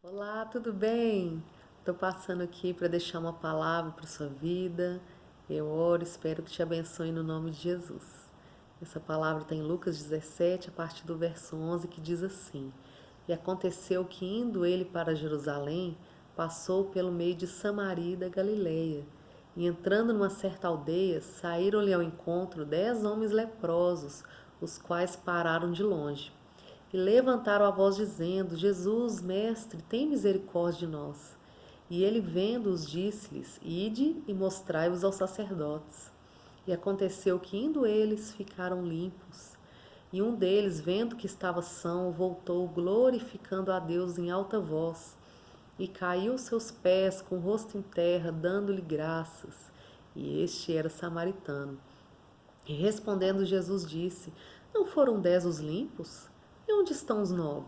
Olá, tudo bem? Estou passando aqui para deixar uma palavra para sua vida. Eu oro, espero que te abençoe no nome de Jesus. Essa palavra está em Lucas 17, a partir do verso 11, que diz assim: E aconteceu que, indo ele para Jerusalém, passou pelo meio de Samaria e da Galileia. E entrando numa certa aldeia, saíram-lhe ao encontro 10 homens leprosos, os quais pararam de longe. E levantaram a voz dizendo: Jesus, mestre, tem misericórdia de nós. E ele, vendo-os, disse-lhes: Ide e mostrai-vos aos sacerdotes. E aconteceu que, indo eles, ficaram limpos. E um deles, vendo que estava são, voltou, glorificando a Deus em alta voz. E caiu aos seus pés, com o rosto em terra, dando-lhe graças. E este era samaritano. E respondendo Jesus disse: Não foram 10 os limpos? E onde estão os 9?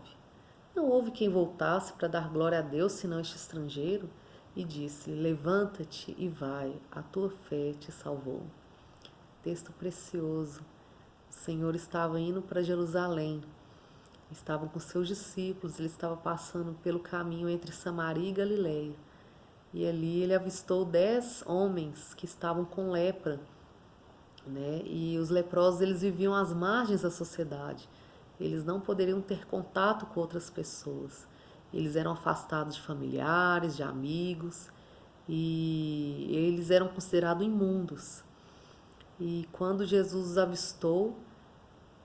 Não houve quem voltasse para dar glória a Deus, senão este estrangeiro? E disse-lhe: Levanta-te e vai, a tua fé te salvou. Texto precioso. O Senhor estava indo para Jerusalém. Estavam com seus discípulos, ele estava passando pelo caminho entre Samaria e Galiléia. E ali ele avistou 10 homens que estavam com lepra, né? E os leprosos, eles viviam às margens da sociedade. Eles não poderiam ter contato com outras pessoas. Eles eram afastados de familiares, de amigos, e eles eram considerados imundos. E quando Jesus os avistou,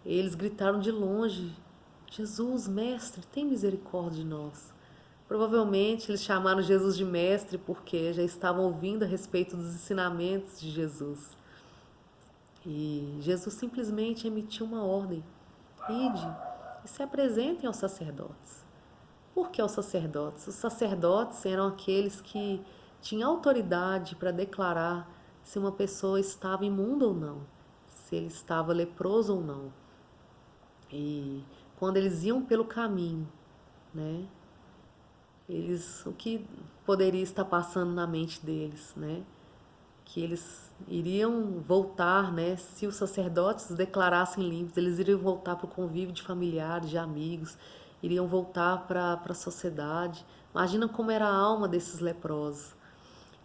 eles gritaram de longe: Jesus, mestre, tem misericórdia de nós. Provavelmente eles chamaram Jesus de mestre porque já estavam ouvindo a respeito dos ensinamentos de Jesus. E Jesus simplesmente emitiu uma ordem: ide e se apresentem aos sacerdotes. Por que aos sacerdotes? Os sacerdotes eram aqueles que tinham autoridade para declarar se uma pessoa estava imunda ou não, se ele estava leproso ou não. E quando eles iam pelo caminho, né, o que poderia estar passando na mente deles, né? Que eles iriam voltar, né? Se os sacerdotes declarassem limpos, eles iriam voltar para o convívio de familiares, de amigos, iriam voltar para a sociedade. Imagina como era a alma desses leprosos.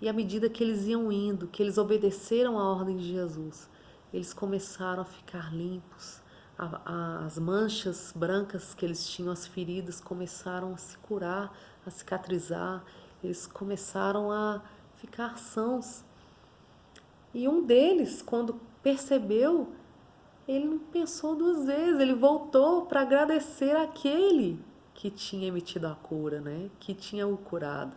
E à medida que eles iam indo, que eles obedeceram à ordem de Jesus, eles começaram a ficar limpos. As manchas brancas que eles tinham, as feridas, começaram a se curar, a cicatrizar. Eles começaram a ficar sãos. E um deles, quando percebeu, ele não pensou 2 vezes, ele voltou para agradecer aquele que tinha emitido a cura, né? Que tinha o curado.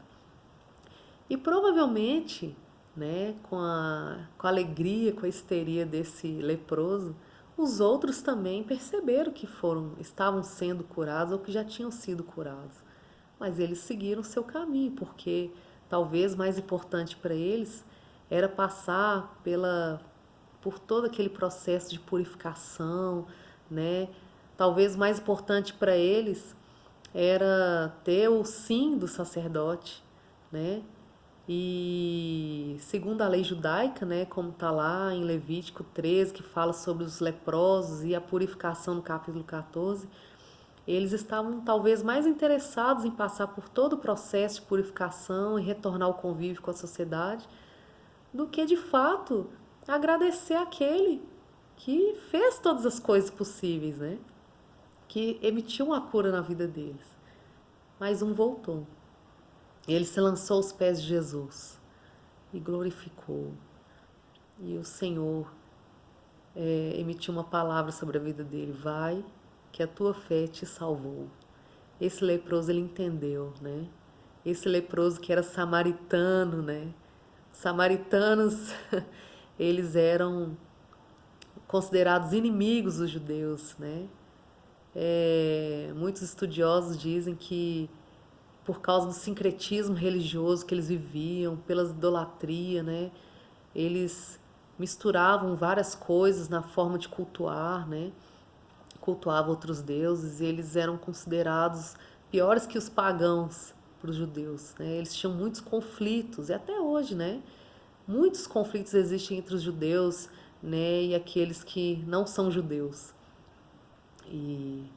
E provavelmente, né, com a alegria, com a histeria desse leproso, os outros também perceberam que estavam sendo curados ou que já tinham sido curados. Mas eles seguiram seu caminho, porque talvez mais importante para eles era passar por todo aquele processo de purificação, né? Talvez mais importante para eles era ter o sim do sacerdote, né? E segundo a lei judaica, né, como está lá em Levítico 13, que fala sobre os leprosos e a purificação no capítulo 14, eles estavam talvez mais interessados em passar por todo o processo de purificação e retornar ao convívio com a sociedade, do que de fato agradecer aquele que fez todas as coisas possíveis, né? Que emitiu uma cura na vida deles. Mas um voltou. Ele se lançou aos pés de Jesus e glorificou. E o Senhor emitiu uma palavra sobre a vida dele: vai, que a tua fé te salvou. Esse leproso, ele entendeu, né? Esse leproso que era samaritano, né? Samaritanos, eles eram considerados inimigos dos judeus, né? Muitos estudiosos dizem que por causa do sincretismo religioso que eles viviam, pela idolatria, né? Eles misturavam várias coisas na forma de cultuar, né? Cultuavam outros deuses e eles eram considerados piores que os pagãos para os judeus, né? Eles tinham muitos conflitos e até hoje, né? Muitos conflitos existem entre os judeus, né, e aqueles que não são judeus. E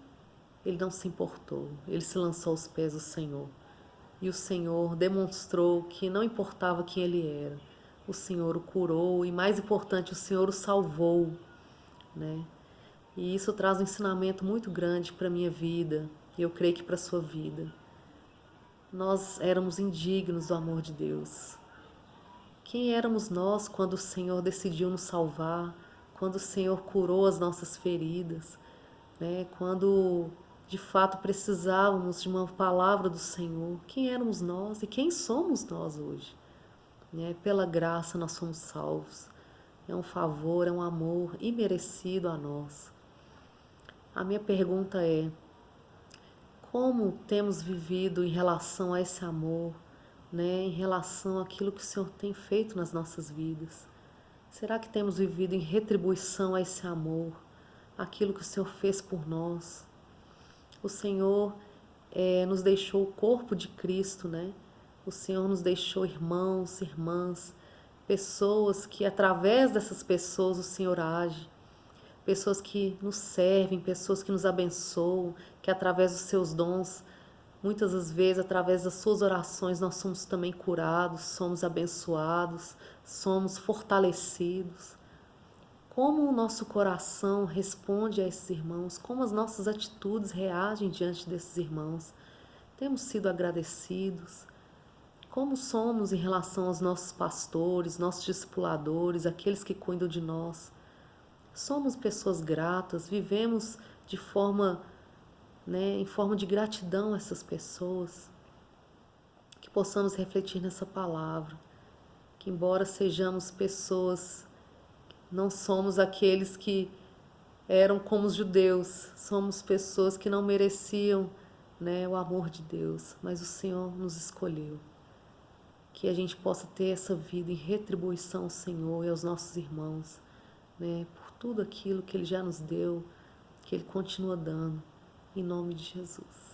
ele não se importou, ele se lançou aos pés do Senhor. e o Senhor demonstrou que não importava quem ele era, o Senhor o curou e, mais importante, o Senhor o salvou, né? E isso traz um ensinamento muito grande para a minha vida, e eu creio que para a sua vida. Nós éramos indignos do amor de Deus. Quem éramos nós quando o Senhor decidiu nos salvar, quando o Senhor curou as nossas feridas, né? Quando de fato precisávamos de uma palavra do Senhor? Quem éramos nós e quem somos nós hoje? Né? Pela graça nós somos salvos. É um favor, é um amor imerecido a nós. A minha pergunta é: como temos vivido em relação a esse amor, né? Em relação àquilo que o Senhor tem feito nas nossas vidas? Será que temos vivido em retribuição a esse amor, aquilo que o Senhor fez por nós? O Senhor nos deixou o corpo de Cristo, né? O Senhor nos deixou irmãos, irmãs, pessoas que através dessas pessoas o Senhor age, pessoas que nos servem, pessoas que nos abençoam, que através dos seus dons, muitas das vezes através das suas orações nós somos também curados, somos abençoados, somos fortalecidos. Como o nosso coração responde a esses irmãos, como as nossas atitudes reagem diante desses irmãos. Temos sido agradecidos? Como somos em relação aos nossos pastores, nossos discipuladores, aqueles que cuidam de nós? Somos pessoas gratas, vivemos de forma, né, em forma de gratidão a essas pessoas. Que possamos refletir nessa palavra, que embora sejamos pessoas, não somos aqueles que eram como os judeus, somos pessoas que não mereciam, né, o amor de Deus, mas o Senhor nos escolheu. Que a gente possa ter essa vida em retribuição ao Senhor e aos nossos irmãos, né, por tudo aquilo que Ele já nos deu, que Ele continua dando, em nome de Jesus.